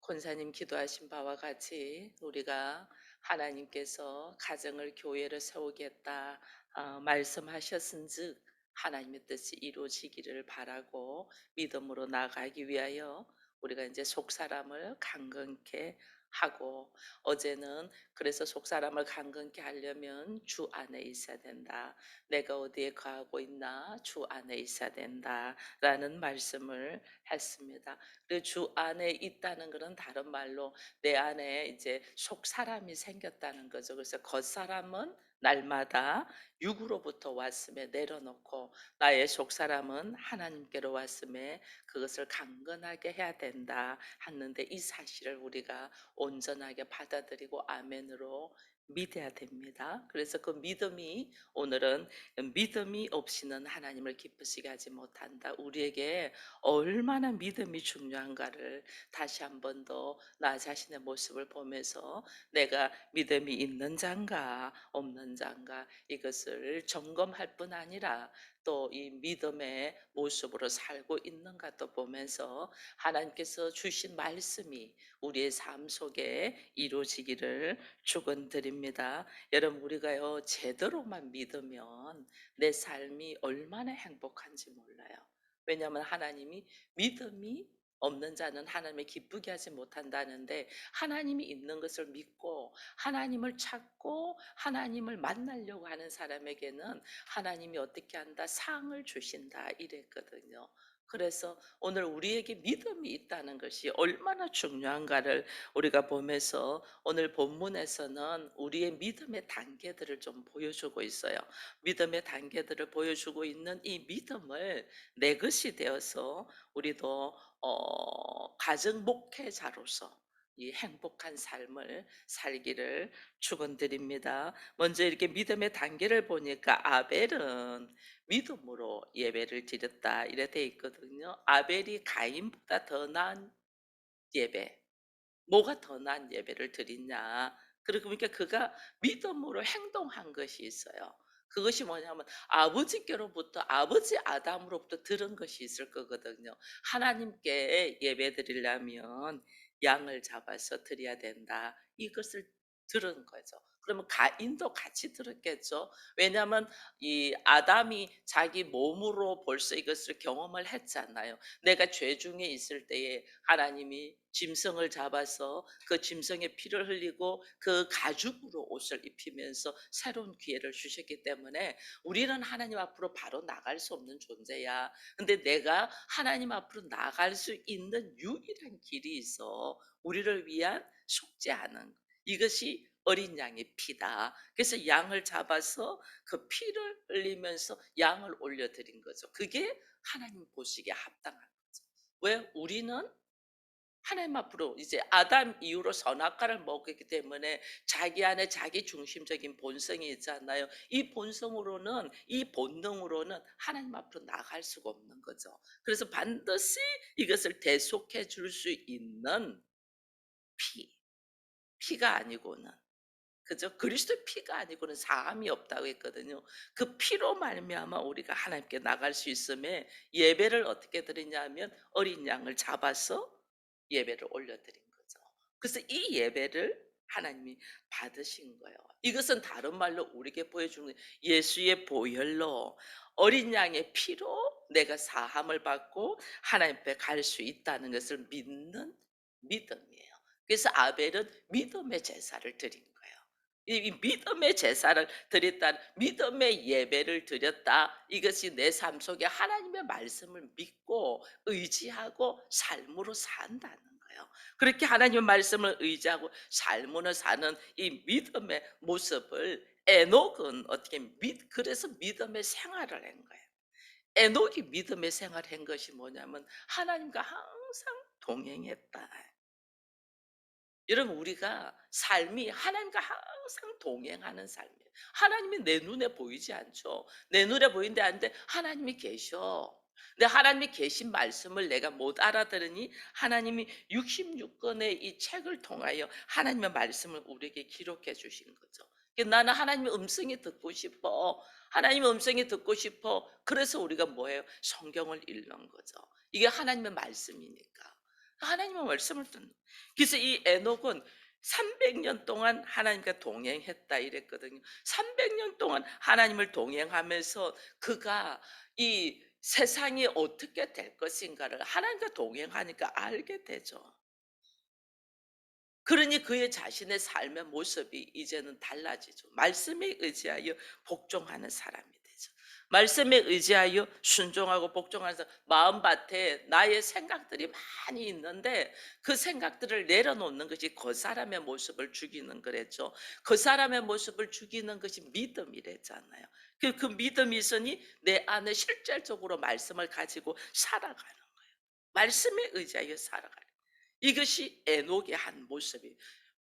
권사님 기도하신 바와 같이 우리가 하나님께서 가정을 교회를 세우겠다 말씀하셨은즉 하나님의 뜻이 이루어지기를 바라고 믿음으로 나아가기 위하여 우리가 이제 속사람을 강건케 하고, 어제는 그래서 속사람을 강건케 하려면 주 안에 있어야 된다. 내가 어디에 거하고 있나 주 안에 있어야 된다라는 말씀을 했습니다. 그 주 안에 있다는 것은 다른 말로 내 안에 이제 속 사람이 생겼다는 거죠. 그래서 겉사람은 날마다 육으로부터 왔음에 내려놓고 나의 속 사람은 하나님께로 왔음에 그것을 강건하게 해야 된다 하는데, 이 사실을 우리가 온전하게 받아들이고 아멘으로 믿어야 됩니다. 그래서 그 믿음이 오늘은 믿음이 없이는 하나님을 기쁘시게 하지 못한다. 우리에게 얼마나 믿음이 중요한가를 다시 한 번 더 나 자신의 모습을 보면서 내가 믿음이 있는 자인가 없는 자인가 이것을 점검할 뿐 아니라 또 이 믿음의 모습으로 살고 있는가도 보면서 하나님께서 주신 말씀이 우리의 삶 속에 이루어지기를 축원드립니다. 여러분, 우리가요 제대로만 믿으면 내 삶이 얼마나 행복한지 몰라요. 왜냐하면 하나님이 믿음이 없는 자는 하나님을 기쁘게 하지 못한다는데, 하나님이 있는 것을 믿고 하나님을 찾고 하나님을 만나려고 하는 사람에게는 하나님이 어떻게 한다? 상을 주신다 이랬거든요. 그래서 오늘 우리에게 믿음이 있다는 것이 얼마나 중요한가를 우리가 보면서 오늘 본문에서는 우리의 믿음의 단계들을 좀 보여주고 있어요. 믿음의 단계들을 보여주고 있는 이 믿음을 내 것이 되어서 우리도 가정 목회자로서 이 행복한 삶을 살기를 축원드립니다. 먼저 이렇게 믿음의 단계를 보니까 아벨은 믿음으로 예배를 드렸다 이래 돼 있거든요. 아벨이 가인보다 더 나은 예배, 뭐가 더 나은 예배를 드리냐. 그러고 보니까 그가 믿음으로 행동한 것이 있어요. 그것이 뭐냐면 아버지께로부터, 아버지 아담으로부터 들은 것이 있을 거거든요. 하나님께 예배 드리려면 양을 잡아서 드려야 된다. 이것을 들은 거죠. 그러면 가인도 같이 들었겠죠. 왜냐하면 이 아담이 자기 몸으로 벌써 이것을 경험을 했잖아요. 내가 죄 중에 있을 때에 하나님이 짐승을 잡아서 그 짐승의 피를 흘리고 그 가죽으로 옷을 입히면서 새로운 기회를 주셨기 때문에 우리는 하나님 앞으로 바로 나갈 수 없는 존재야. 근데 내가 하나님 앞으로 나갈 수 있는 유일한 길이 있어. 우리를 위한 속죄하는, 이것이 어린 양의 피다. 그래서 양을 잡아서 그 피를 흘리면서 양을 올려드린 거죠. 그게 하나님 보시기에 합당한 거죠. 왜? 우리는 하나님 앞으로 이제 아담 이후로 선악과를 먹었기 때문에 자기 안에 자기 중심적인 본성이 있잖아요. 이 본성으로는, 이 본능으로는 하나님 앞으로 나갈 수가 없는 거죠. 그래서 반드시 이것을 대속해 줄 수 있는 피, 피가 아니고는, 그죠? 그리스도의 피가 아니고는 사함이 없다고 했거든요. 그 피로 말미암아 우리가 하나님께 나갈 수 있음에 예배를 어떻게 드리냐면 어린 양을 잡아서 예배를 올려드린 거죠. 그래서 이 예배를 하나님이 받으신 거예요. 이것은 다른 말로 우리에게 보여주는 예수의 보혈로, 어린 양의 피로 내가 사함을 받고 하나님 앞에 갈 수 있다는 것을 믿는 믿음이에요. 그래서 아벨은 믿음의 제사를 드린 거예요. 이 믿음의 제사를 드렸다, 믿음의 예배를 드렸다. 이것이 내 삶 속에 하나님의 말씀을 믿고 의지하고 삶으로 산다는 거예요. 그렇게 하나님의 말씀을 의지하고 삶으로 사는 이 믿음의 모습을 에녹은 어떻게 그래서 믿음의 생활을 한 거예요. 에녹이 믿음의 생활을 한 것이 뭐냐면 하나님과 항상 동행했다. 여러분, 우리가 삶이 하나님과 항상 동행하는 삶이에요. 하나님이 내 눈에 보이지 않죠. 내 눈에 보이는데 않는데 하나님이 계셔. 근데 하나님이 계신 말씀을 내가 못 알아들으니 하나님이 66권의 이 책을 통하여 하나님의 말씀을 우리에게 기록해 주신 거죠. 나는 하나님의 음성이 듣고 싶어. 하나님의 음성이 듣고 싶어. 그래서 우리가 뭐예요? 성경을 읽는 거죠. 이게 하나님의 말씀이니까. 하나님의 말씀을 듣는. 그래서 이 에녹은 300년 동안 하나님과 동행했다 이랬거든요. 300년 동안 하나님을 동행하면서 그가 이 세상이 어떻게 될 것인가를 하나님과 동행하니까 알게 되죠. 그러니 그의 자신의 삶의 모습이 이제는 달라지죠. 말씀에 의지하여 복종하는 사람이 되죠. 말씀에 의지하여 순종하고 복종하는 사람, 마음밭에 나의 생각들이 많이 있는데 그 생각들을 내려놓는 것이 그 사람의 모습을 죽이는 거랬죠. 그 사람의 모습을 죽이는 것이 믿음이랬잖아요. 그 믿음이 있으니 내 안에 실질적으로 말씀을 가지고 살아가는 거예요. 말씀에 의지하여 살아가는 이것이 에녹의 한 모습이에요.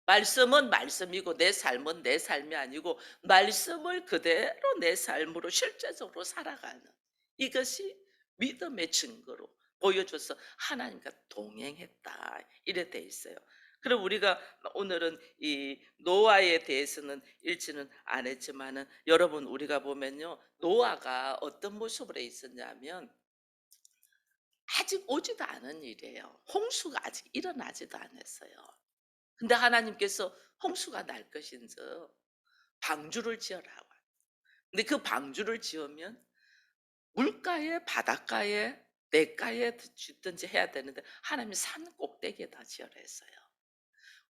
말씀은 말씀이고 내 삶은 내 삶이 아니고 말씀을 그대로 내 삶으로 실제적으로 살아가는 이것이 믿음의 증거로 보여줘서 하나님과 동행했다 이래 돼 있어요. 그럼 우리가 오늘은 이 노아에 대해서는 읽지는 않았지만은 여러분 우리가 보면요 노아가 어떤 모습으로 있었냐면 아직 오지도 않은 일이에요. 홍수가 아직 일어나지도 않았어요. 근데 하나님께서 홍수가 날 것인즉 방주를 지어라. 근데 그 방주를 지으면 물가에 바닷가에 냇가에 짓든지 해야 되는데 하나님이 산 꼭대기에다 지으라 했어요.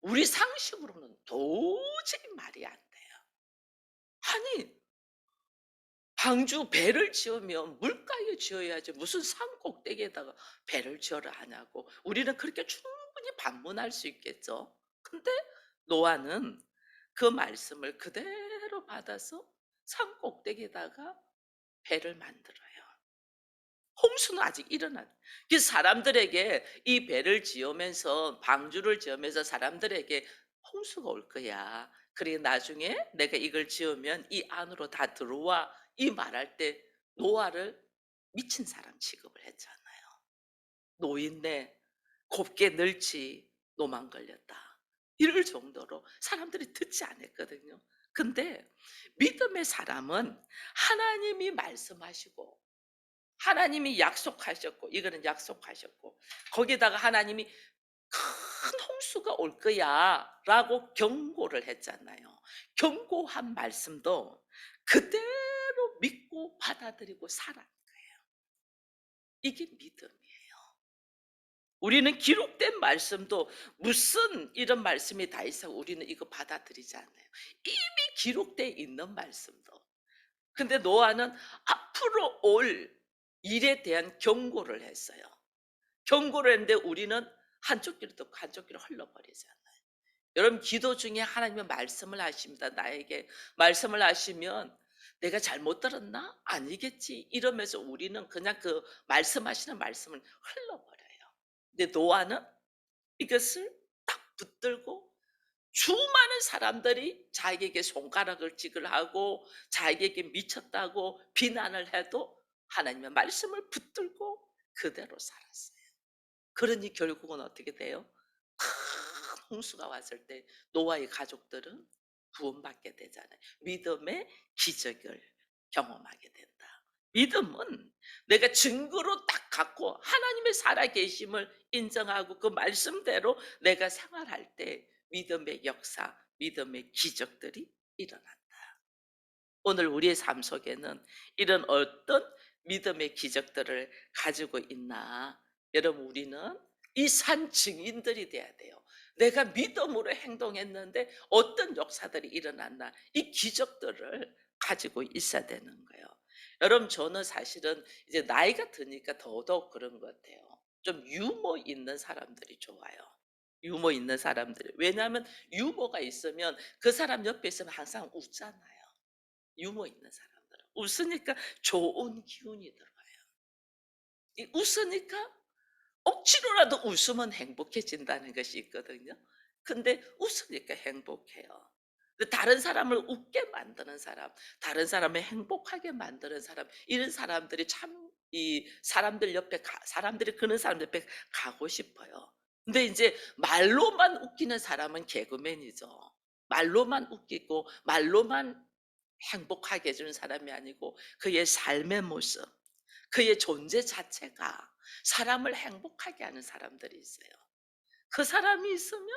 우리 상식으로는 도저히 말이 안 돼요. 아니 방주 배를 지으면 물가에 지어야지 무슨 산 꼭대기에다가 배를 지어라 하냐고. 우리는 그렇게 충분히 반문할 수 있겠죠. 근데 노아는 그 말씀을 그대로 받아서 산 꼭대기에다가 배를 만들어요. 홍수는 아직 일어난. 그 사람들에게 이 배를 지으면서 방주를 지으면서 사람들에게 홍수가 올 거야. 그래 나중에 내가 이걸 지으면 이 안으로 다 들어와. 이 말할 때 노아를 미친 사람 취급을 했잖아요. 노인네 곱게 늙지 노만 걸렸다. 이럴 정도로 사람들이 듣지 않았거든요. 근데 믿음의 사람은 하나님이 말씀하시고 하나님이 약속하셨고 이거는 약속하셨고 거기다가 하나님이 "큰 홍수가 올 거야."라고 경고를 했잖아요. 경고한 말씀도 그대로 믿고 받아들이고 살아낸 거예요. 이게 믿음이에요. 우리는 기록된 말씀도 무슨 이런 말씀이 다 있어 우리는 이거 받아들이지 않아요. 이미 기록돼 있는 말씀도. 근데 노아는 앞으로 올 일에 대한 경고를 했어요. 경고를 했는데 우리는 한쪽 귀로 듣고 한쪽 귀로 흘러버리잖아요. 여러분 기도 중에 하나님의 말씀을 하십니다. 나에게 말씀을 하시면 '내가 잘못 들었나? 아니겠지.' 이러면서 우리는 그냥 그 말씀하시는 말씀을 흘려버려요. 근데 노아는 이것을 딱 붙들고 수많은 사람들이 자기에게 손가락을 찌그하고 자기에게 미쳤다고 비난을 해도 하나님의 말씀을 붙들고 그대로 살았어요. 그러니 결국은 어떻게 돼요? 큰 홍수가 왔을 때 노아의 가족들은 구원받게 되잖아요. 믿음의 기적을 경험하게 된다. 믿음은 내가 증거로 딱 갖고 하나님의 살아계심을 인정하고 그 말씀대로 내가 생활할 때 믿음의 역사, 믿음의 기적들이 일어난다. 오늘 우리의 삶 속에는 이런 어떤 믿음의 기적들을 가지고 있나? 여러분, 우리는 이 산 증인들이 돼야 돼요. 내가 믿음으로 행동했는데 어떤 역사들이 일어났나? 이 기적들을 가지고 있어야 되는 거예요. 여러분, 저는 사실은 이제 나이가 드니까 더더욱 그런 것 같아요. 좀 유머 있는 사람들이 좋아요. 유머 있는 사람들. 왜냐하면 유머가 있으면 그 사람 옆에 있으면 항상 웃잖아요. 유머 있는 사람들은. 웃으니까 좋은 기운이 들어와요. 이 웃으니까 억지로라도 웃으면 행복해진다는 것이 있거든요. 근데 웃으니까 행복해요. 그 다른 사람을 웃게 만드는 사람, 다른 사람을 행복하게 만드는 사람, 이런 사람들이 참 이 사람들 옆에 사람들이 그런 사람 옆에 가고 싶어요. 근데 이제 말로만 웃기는 사람은 개그맨이죠. 말로만 웃기고 말로만 행복하게 해 주는 사람이 아니고 그의 삶의 모습, 그의 존재 자체가 사람을 행복하게 하는 사람들이 있어요. 그 사람이 있으면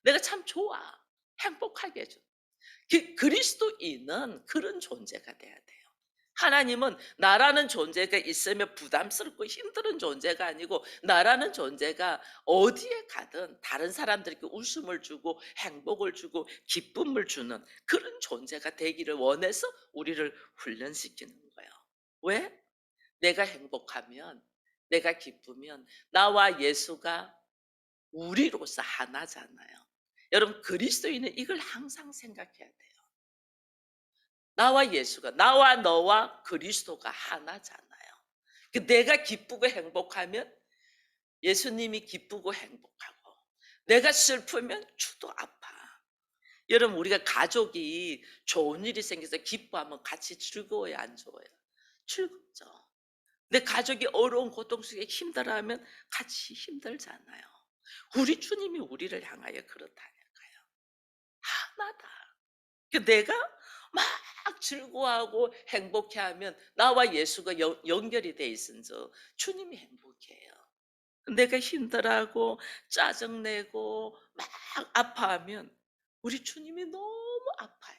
내가 참 좋아. 행복하게 해줘. 그리스도인은 그런 존재가 돼야 돼요. 하나님은 나라는 존재가 있으면 부담스럽고 힘든 존재가 아니고, 나라는 존재가 어디에 가든 다른 사람들에게 웃음을 주고 행복을 주고 기쁨을 주는 그런 존재가 되기를 원해서 우리를 훈련시키는 거예요. 왜? 내가 행복하면, 내가 기쁘면 나와 예수가 우리로서 하나잖아요. 여러분, 그리스도인은 이걸 항상 생각해야 돼요. 나와 예수가, 나와 너와 그리스도가 하나잖아요. 내가 기쁘고 행복하면 예수님이 기쁘고 행복하고, 내가 슬프면 주도 아파. 여러분, 우리가 가족이 좋은 일이 생겨서 기뻐하면 같이 즐거워요, 안 즐거워요? 즐겁죠. 내 가족이 어려운 고통 속에 힘들어하면 같이 힘들잖아요. 우리 주님이 우리를 향하여 그렇다니까요. 하나다. 내가 막 즐거워하고 행복해하면 나와 예수가 연결이 돼 있은즉 주님이 행복해요. 내가 힘들어하고 짜증내고 막 아파하면 우리 주님이 너무 아파요.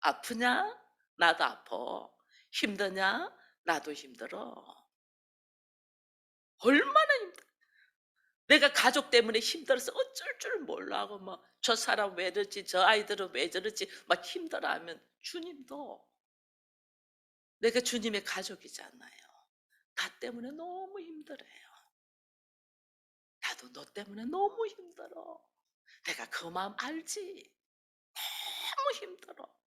아프냐? 나도 아파. 힘드냐? 나도 힘들어. 얼마나 힘들어. 내가 가족 때문에 힘들어서 어쩔 줄 몰라 하고 막 저 사람 왜 저러지, 저 아이들은 왜 저러지 막 힘들어하면 주님도, 내가 주님의 가족이잖아요. 나 때문에 너무 힘들어요. 나도 너 때문에 너무 힘들어. 내가 그 마음 알지? 너무 힘들어.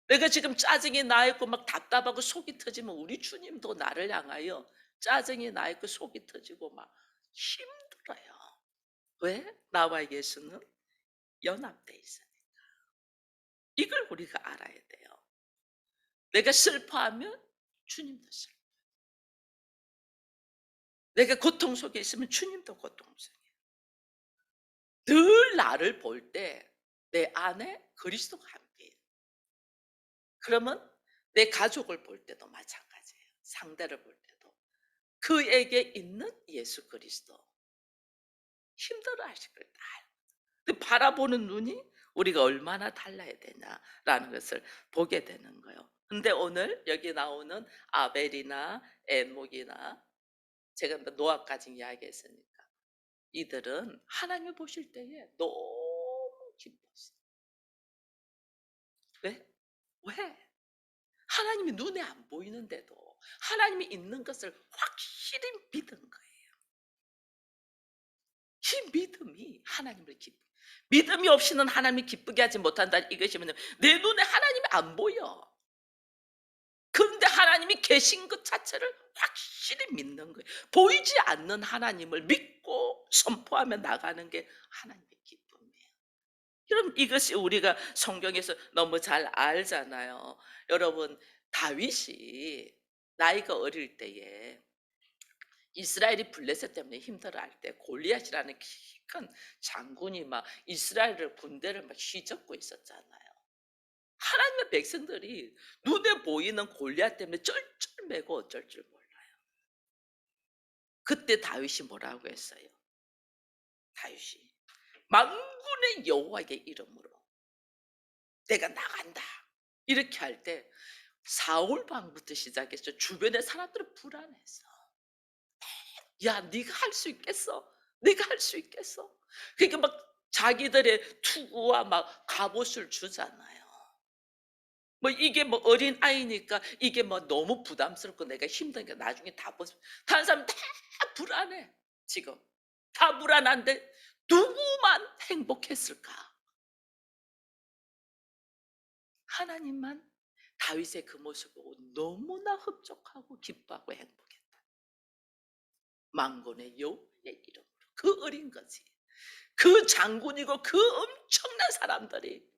내가 지금 짜증이 나 있고 막 답답하고 속이 터지면 우리 주님도 나를 향하여 짜증이 나 있고 속이 터지고 막 힘들어요. 왜? 나와 예수는 연합돼 있으니. 이걸 우리가 알아야 돼요. 내가 슬퍼하면 주님도 슬퍼. 내가 고통 속에 있으면 주님도 고통 속에. 늘 나를 볼 때 내 안에 그리스도가 함께 있는. 그러면 내 가족을 볼 때도 마찬가지예요. 상대를 볼 때도 그에게 있는 예수 그리스도 힘들어 하실 걸 다 알고. 그 바라보는 눈이 우리가 얼마나 달라야 되냐라는 것을 보게 되는 거예요. 근데 오늘 여기 나오는 아벨이나 엔목이나, 제가 노아까지 이야기했으니까, 이들은 하나님을 보실 때에 너무 기뻤어요. 왜? 왜? 하나님이 눈에 안 보이는데도 하나님이 있는 것을 확실히 믿은 거예요. 이 믿음이 하나님을 믿음이 없이는 하나님을 기쁘게 하지 못한다. 이것이 뭐냐면 내 눈에 하나님이 안 보여. 그런데 하나님이 계신 것 자체를 확실히 믿는 거예요. 보이지 않는 하나님을 믿고 선포하며 나가는 게 하나님의 기쁨이에요. 여러분, 이것이 우리가 성경에서 너무 잘 알잖아요. 여러분, 다윗이 나이가 어릴 때에 이스라엘이 블레셋 때문에 힘들어할 때 골리앗이라는 키 큰 장군이 막 이스라엘을 군대를 막 휘젓고 있었잖아요. 하나님의 백성들이 눈에 보이는 골리앗 때문에 쩔쩔매고 어쩔 줄 몰라요. 그때 다윗이 뭐라고 했어요? 다윗이 만군의 여호와의 이름으로 내가 나간다. 이렇게 할 때 사울 방부터 시작해서 주변의 사람들은 불안했어. 야, 네가 할 수 있겠어? 네가 할 수 있겠어? 그러니까 막 자기들의 투구와 막 갑옷을 주잖아요. 뭐 이게 뭐 어린 아이니까 이게 뭐 너무 부담스럽고 내가 힘드니까 나중에 다 벗어. 다른 사람 다 불안해. 지금 다 불안한데 누구만 행복했을까? 하나님만 다윗의 그 모습을 보고 너무나 흡족하고 기뻐하고 행복했다. 만군의 여호와의 이름으로 그 어린 거지. 그 장군이고 그 엄청난 사람들이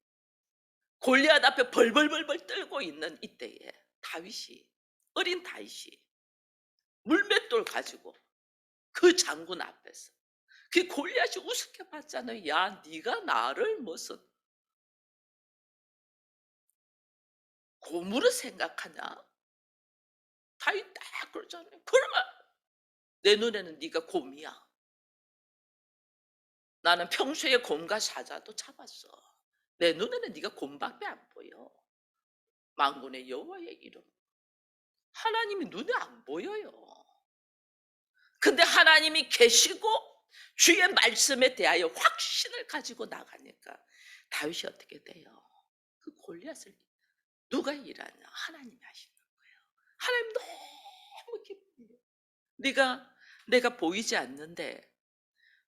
골리앗 앞에 벌벌벌벌 떨고 있는 이때에 다윗이, 어린 다윗이 물맷돌 가지고 그 장군 앞에서, 그 골리앗이 우습게 봤잖아요. 야, 네가 나를 무슨 고무를 생각하냐? 다윗 딱 그러잖아요. 그러면 내 눈에는 네가 곰이야. 나는 평소에 곰과 사자도 잡았어. 내 눈에는 네가 곰밖에 안 보여. 만군의 여호와의 이름. 하나님이 눈에 안 보여요. 근데 하나님이 계시고 주의 말씀에 대하여 확신을 가지고 나가니까 다윗이 어떻게 돼요? 그 골리앗을 누가 일하냐? 하나님이 하시는 거예요. 하나님 너무 기뻐요. 네가 내가 보이지 않는데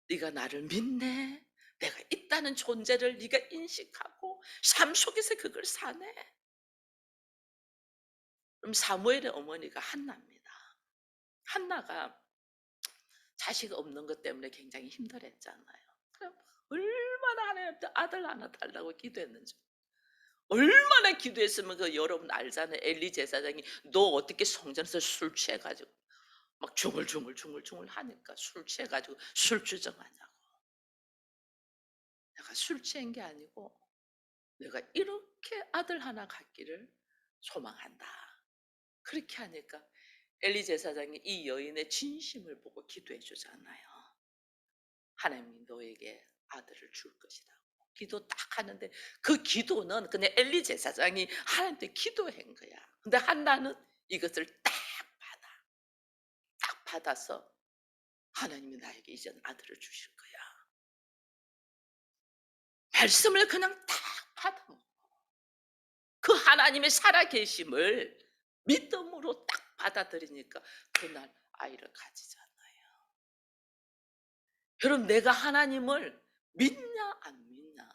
네가 나를 믿네. 내가 있다는 존재를 네가 인식하고 삶 속에서 그걸 사네. 그럼 사무엘의 어머니가 한나입니다. 한나가 자식 없는 것 때문에 굉장히 힘들었잖아요. 그럼 얼마나 하나님한테 아들 하나 달라고 기도했는지. 얼마나 기도했으면 그 여러분 알잖아요. 엘리 제사장이 너 어떻게 성전에서 술 취해가지고 막 중얼중얼 하니까 술 취해가지고 술 주정하냐고. 내가 술 취한 게 아니고 내가 이렇게 아들 하나 갖기를 소망한다. 그렇게 하니까 엘리 제사장이 이 여인의 진심을 보고 기도해 주잖아요. 하나님이 너에게 아들을 줄 것이다. 기도 딱 하는데 그 기도는 그냥 엘리 제사장이 하나님께 기도한 거야. 근데 한나는 이것을 딱 받아서 하나님이 나에게 이제는 아들을 주실 거야. 말씀을 그냥 딱 받아. 그 하나님의 살아계심을 믿음으로 딱 받아들이니까 그날 아이를 가지잖아요. 여러분 내가 하나님을 믿냐 안 믿냐.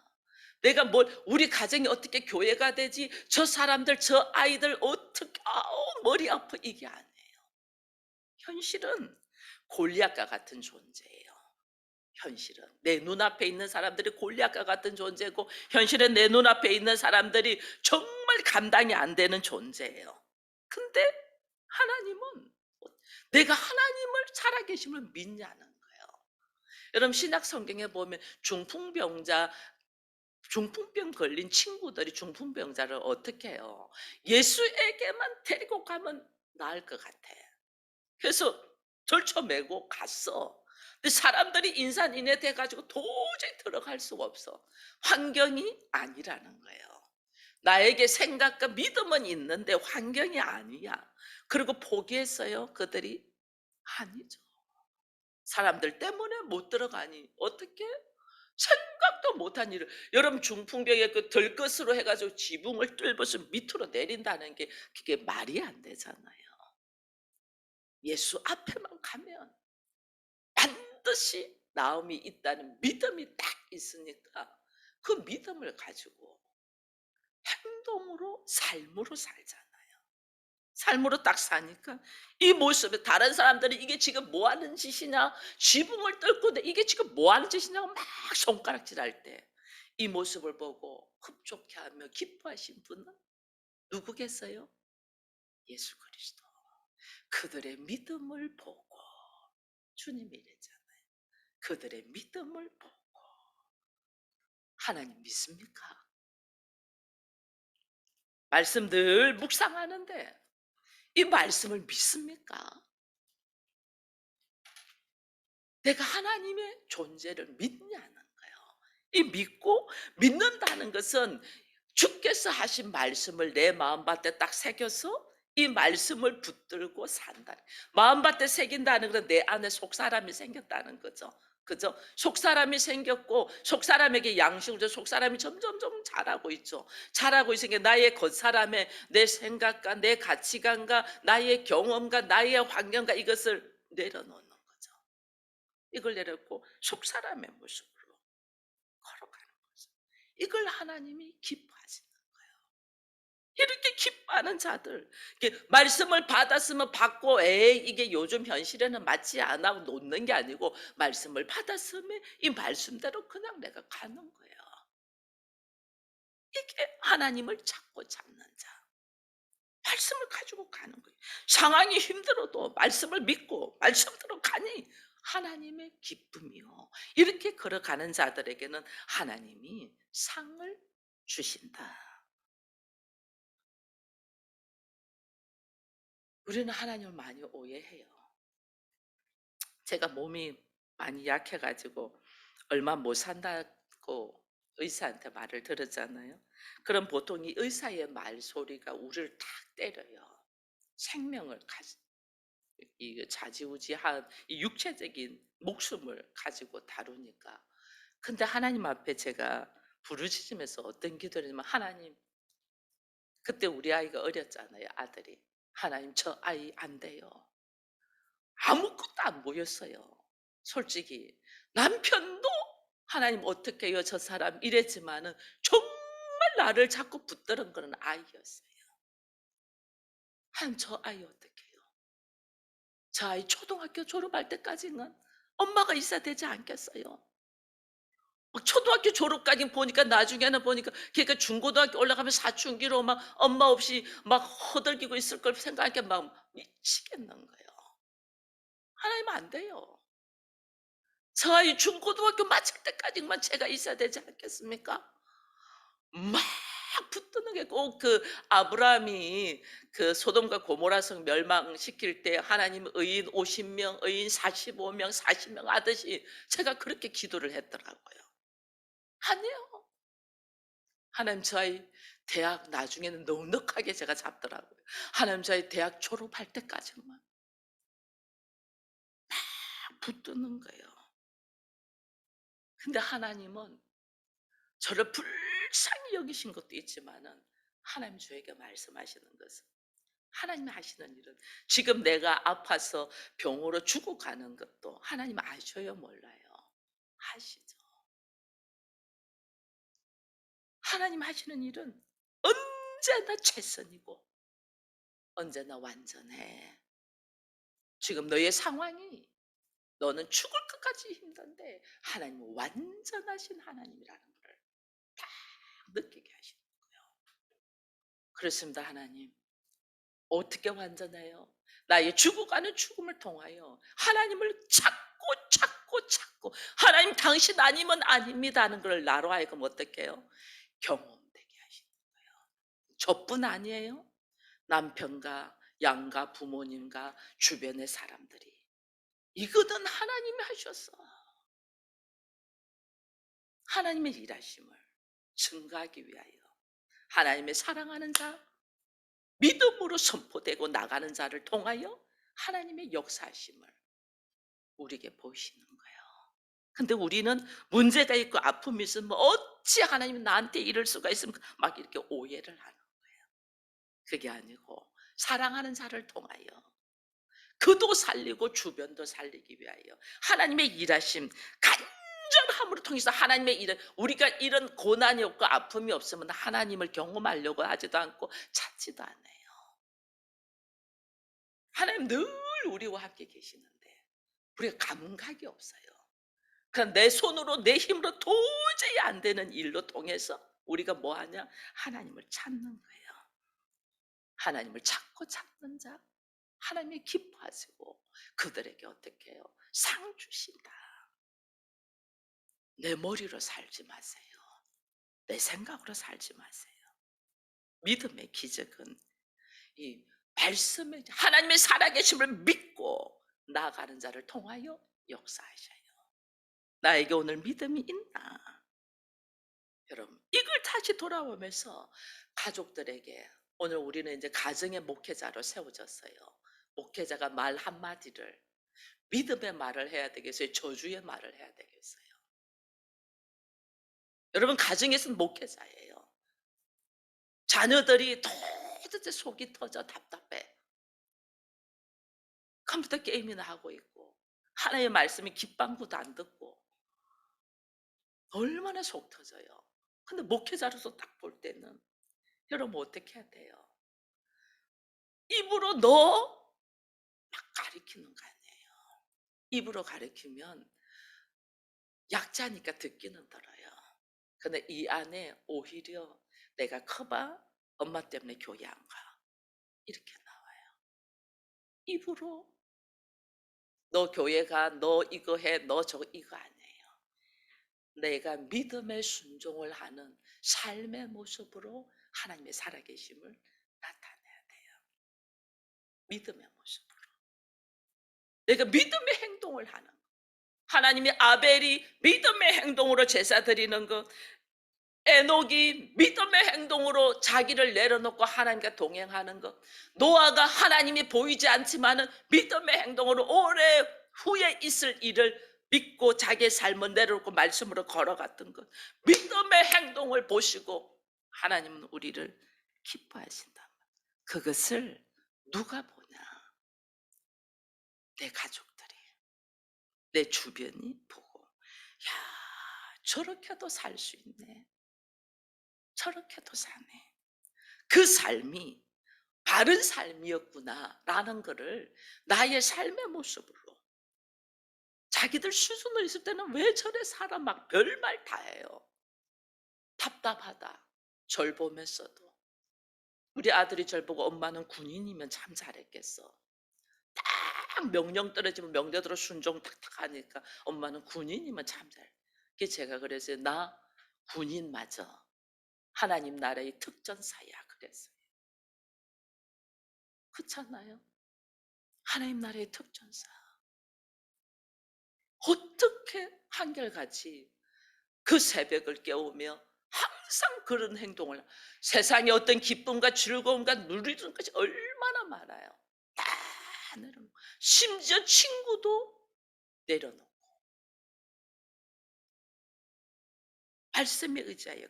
내가 우리 가정이 어떻게 교회가 되지? 저 사람들 저 아이들 어떻게 아우 머리 아파 이게 아니에요. 현실은 골리앗과 같은 존재예요. 현실은 내 눈앞에 있는 사람들이 골리앗과 같은 존재고 현실은 내 눈앞에 있는 사람들이 정말 감당이 안 되는 존재예요. 근데 하나님은 내가 하나님을 살아계심을 믿냐는 거예요. 여러분 신약 성경에 보면 중풍병 걸린 친구들이 중풍병자를 어떻게 해요? 예수에게만 데리고 가면 나을 것 같아. 그래서 절쳐매고 갔어. 근데 사람들이 인산인해 돼가지고 도저히 들어갈 수가 없어. 환경이 아니라는 거예요. 나에게 생각과 믿음은 있는데 환경이 아니야. 그리고 포기했어요. 그들이 아니죠. 사람들 때문에 못 들어가니 어떻게? 생각도 못한 일을 여러분 중풍병에 그 들것으로 해가지고 지붕을 뚫어서 밑으로 내린다는 게 그게 말이 안 되잖아요. 예수 앞에만 가면 반드시 나음이 있다는 믿음이 딱 있으니까 그 믿음을 가지고 행동으로 삶으로 살잖아요. 삶으로 딱 사니까 이 모습에 다른 사람들이 이게 지금 뭐 하는 짓이냐 지붕을 뚫고 이게 지금 뭐 하는 짓이냐고 막 손가락질할 때 이 모습을 보고 흡족해하며 기뻐하신 분은 누구겠어요? 예수 그리스도. 그들의 믿음을 보고 주님이 이랬잖아요. 그들의 믿음을 보고 하나님 믿습니까? 말씀 늘 묵상하는데 이 말씀을 믿습니까? 내가 하나님의 존재를 믿냐는 거예요. 이 믿고 믿는다는 것은 주께서 하신 말씀을 내 마음밭에 딱 새겨서 이 말씀을 붙들고 산다. 마음밭에 새긴다는 건 내 안에 속사람이 생겼다는 거죠. 그죠? 속사람이 생겼고 속사람에게 양식을 줘 속사람이 점점점 자라고 있죠. 자라고 있으니까 나의 겉사람의 내 생각과 내 가치관과 나의 경험과 나의 환경과 이것을 내려놓는 거죠. 이걸 내렸고 속사람의 모습으로 걸어가는 거죠. 이걸 하나님이 기뻐하시는 거예요. 이렇게 기뻐하는 자들, 이렇게 말씀을 받았으면 받고, 에이 이게 요즘 현실에는 맞지 않아 놓는 게 아니고 말씀을 받았으면 이 말씀대로 그냥 내가 가는 거예요. 이게 하나님을 찾고 찾는 자. 말씀을 가지고 가는 거예요. 상황이 힘들어도 말씀을 믿고 말씀대로 가니 하나님의 기쁨이요. 이렇게 걸어가는 자들에게는 하나님이 상을 주신다. 우리는 하나님을 많이 오해해요. 제가 몸이 많이 약해가지고 얼마 못 산다고 의사한테 말을 들었잖아요. 그럼 보통 이 의사의 말소리가 우리를 탁 때려요. 생명을 가지 이 좌지우지한 이 육체적인 목숨을 가지고 다루니까. 근데 하나님 앞에 제가 부르짖으면서 어떤 기도를 했냐면 "하나님." 그때 우리 아이가 어렸잖아요, 아들이. "하나님 저 아이 안 돼요." 아무것도 안 보였어요. 솔직히. 남편도 "하나님 어떡해요 저 사람." 이랬지만은 정말 나를 자꾸 붙드는 거는 아이였어요. "하나님 저 아이 어떡해요?" 저 아이 초등학교 졸업할 때까지는 엄마가 있어야 되지 않겠어요? 막 초등학교 졸업까지 보니까 나중에는 보니까 걔가 중고등학교 올라가면 사춘기로 막 엄마 없이 막 허덕이고 있을 걸 생각하니까 막 미치겠는 거예요. 하나님 안 돼요. 저 아이 중고등학교 마칠 때까지만 제가 있어야 되지 않겠습니까? 막 붙드는 게 꼭 그 아브라함이 그 소돔과 고모라 성 멸망시킬 때 하나님 의인 50 명, 의인 45 명, 40명 하듯이 제가 그렇게 기도를 했더라고요. 아니에요. 하나님 저 아이 대학 나중에는 넉넉하게 제가 잡더라고요. 하나님 저 아이 대학 졸업할 때까지만 붙드는 거예요. 근데 하나님은 저를 불쌍히 여기신 것도 있지만은 하나님 저에게 말씀하시는 것은 하나님이 하시는 일은 지금 내가 아파서 병으로 죽어가는 것도 하나님 아셔요, 몰라요? 아시죠. 하나님 하시는 일은 언제나 최선이고 언제나 완전해. 지금 너의 상황이 너는 죽을 것까지 힘든데 하나님은 완전하신 하나님이라는 것을 딱 느끼게 하시는 거예요. 그렇습니다, 하나님. 어떻게 완전해요? 나의 죽어가는 죽음을 통하여 하나님을 찾고 하나님 당신 아니면 아닙니다 하는 걸 나로 하여금 어떻게 해요? 경험되게 하시는 거예요. 저뿐 아니에요. 남편과 양가 부모님과 주변의 사람들이 이거는 하나님이 하셨어. 하나님의 일하심을 증거하기 위하여 하나님의 사랑하는 자, 믿음으로 선포되고 나가는 자를 통하여 하나님의 역사하심을 우리에게 보이시는 거예요. 근데 우리는 문제가 있고 아픔이 있으면 어찌 하나님이 나한테 이럴 수가 있습니까? 막 이렇게 오해를 하는 거예요. 그게 아니고 사랑하는 자를 통하여 그도 살리고 주변도 살리기 위하여 하나님의 일하심 간절함으로 통해서 하나님의 일은 우리가 이런 고난이 없고 아픔이 없으면 하나님을 경험하려고 하지도 않고 찾지도 않아요. 하나님 늘 우리와 함께 계시는데 우리가 감각이 없어요. 그럼 내 손으로 내 힘으로 도저히 안 되는 일로 통해서 우리가 뭐 하냐? 하나님을 찾는 거예요. 하나님을 찾는 자, 하나님이 기뻐하시고 그들에게 어떻게 해요? 상 주신다. 내 머리로 살지 마세요. 내 생각으로 살지 마세요. 믿음의 기적은 이 말씀의 하나님의 살아계심을 믿고 나아가는 자를 통하여 역사하셔요. 나에게 오늘 믿음이 있나? 여러분, 이걸 다시 돌아오면서 가족들에게 오늘 우리는 이제 가정의 목회자로 세워졌어요. 목회자가 말 한마디를 믿음의 말을 해야 되겠어요? 저주의 말을 해야 되겠어요? 여러분, 가정에서는 목회자예요. 자녀들이 도대체 속이 터져 답답해. 컴퓨터 게임이나 하고 있고 하나님의 말씀이 귓방구도 안 듣고 얼마나 속 터져요. 근데 목회자로서 딱 볼 때는 여러분 어떻게 해야 돼요? 입으로 너 막 가리키는 거 아니에요. 입으로 가리키면 약자니까 듣기는 들어요. 근데 이 안에 오히려 내가 커봐 엄마 때문에 교회 안 가. 이렇게 나와요. 입으로 너 교회 가, 너 이거 해, 너 저거 이거 아니에요. 내가 믿음의 순종을 하는 삶의 모습으로 하나님의 살아계심을 나타내야 돼요. 믿음의 모습으로. 내가 믿음의 행동을 하는 거. 하나님이 아벨이 믿음의 행동으로 제사 드리는 것, 에녹이 믿음의 행동으로 자기를 내려놓고 하나님과 동행하는 것, 노아가 하나님이 보이지 않지만은 믿음의 행동으로 오래 후에 있을 일을 믿고 자기의 삶을 내려놓고 말씀으로 걸어갔던 것, 믿음의 행동을 보시고 하나님은 우리를 기뻐하신다. 그것을 누가 보냐? 내 가족들이, 내 주변이 보고, 야, 저렇게도 살 수 있네, 저렇게도 사네, 그 삶이 바른 삶이었구나라는 거를 나의 삶의 모습으로, 자기들 수준으로 있을 때는 왜 저래 살아, 막 별말 다 해요. 답답하다, 절 보면서도. 우리 아들이 절 보고 엄마는 군인이면 참 잘했겠어. 딱 명령 떨어지면 명령대로 순종 탁탁 하니까 엄마는 군인이면 참 잘. 그게 제가 그래서 나 군인 맞아. 하나님 나라의 특전사야 그랬어요. 그렇잖아요. 하나님 나라의 특전사. 어떻게 한결같이 그 새벽을 깨우며 항상 그런 행동을, 세상에 어떤 기쁨과 즐거움과 누리는 것이 얼마나 많아요. 다 내려놓고, 심지어 친구도 내려놓고 말씀에 의지하여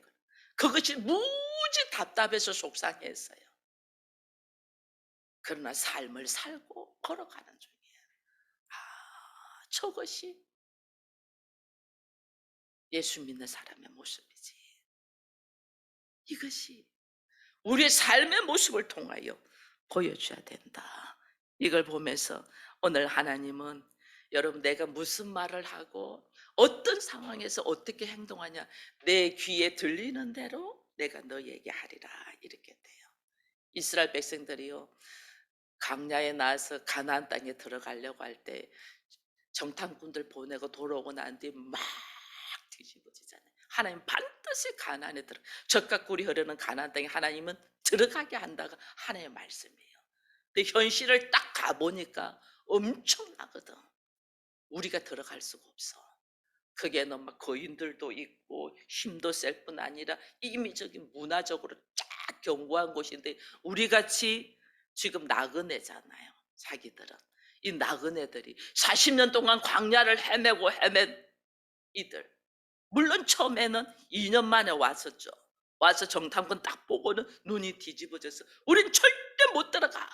그것이 무지 답답해서 속상했어요. 그러나 삶을 살고 걸어가는 중이에요. 아, 저것이 예수 믿는 사람의 모습이지. 이것이 우리의 삶의 모습을 통하여 보여줘야 된다. 이걸 보면서 오늘 하나님은 여러분, 내가 무슨 말을 하고 어떤 상황에서 어떻게 행동하냐, 내 귀에 들리는 대로 내가 너에게 하리라, 이렇게 돼요. 이스라엘 백성들이요, 광야에 나와서 가나안 땅에 들어가려고 할 때 정탐꾼들 보내고 돌아오고 난 뒤에 막 뒤집어지잖아요. 하나님 반드시 가나안에 젖과 꿀이 흐르는 가나안 땅에 하나님은 들어가게 한다가 하나님의 말씀이에요. 근데 현실을 딱 가보니까 엄청나거든. 우리가 들어갈 수가 없어. 거기에는 막 거인들도 있고 힘도 셀 뿐 아니라 이미적인 문화적으로 쫙 견고한 곳인데, 우리같이 지금 나그네잖아요. 자기들은 이 나그네들이 40년 동안 광야를 헤매고 헤맨 이들, 물론 처음에는 2년 만에 왔었죠. 와서 정탐꾼 딱 보고는 눈이 뒤집어져서 우린 절대 못 들어가.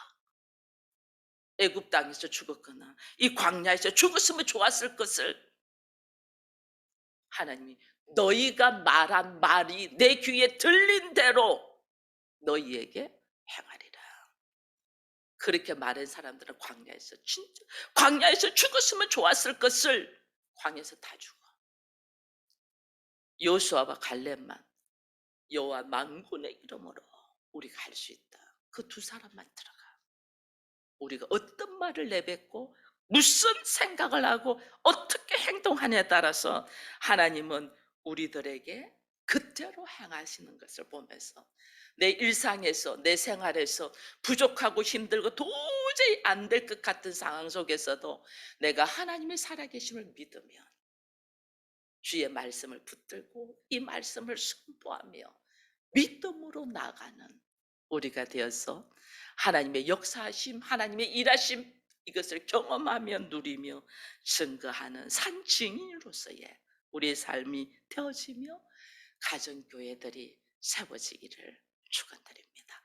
애굽 땅에서 죽었거나 이 광야에서 죽었으면 좋았을 것을 하나님이, 너희가 말한 말이 내 귀에 들린 대로 너희에게 행하리라. 그렇게 말한 사람들은 광야에서, 진짜 광야에서 죽었으면 좋았을 것을 광야에서 다 죽어. 여호수아와 갈렙만 여호와 만군의 이름으로 우리가 할 수 있다. 그 두 사람만 들어가. 우리가 어떤 말을 내뱉고 무슨 생각을 하고 어떻게 행동하냐에 따라서 하나님은 우리들에게 그대로 행하시는 것을 보면서, 내 일상에서, 내 생활에서 부족하고 힘들고 도저히 안 될 것 같은 상황 속에서도 내가 하나님의 살아계심을 믿으면 주의 말씀을 붙들고 이 말씀을 선포하며 믿음으로 나가는 우리가 되어서 하나님의 역사하심, 하나님의 일하심, 이것을 경험하며 누리며 증거하는 산 증인으로서의 우리의 삶이 되어지며 가정교회들이 세워지기를 축원드립니다.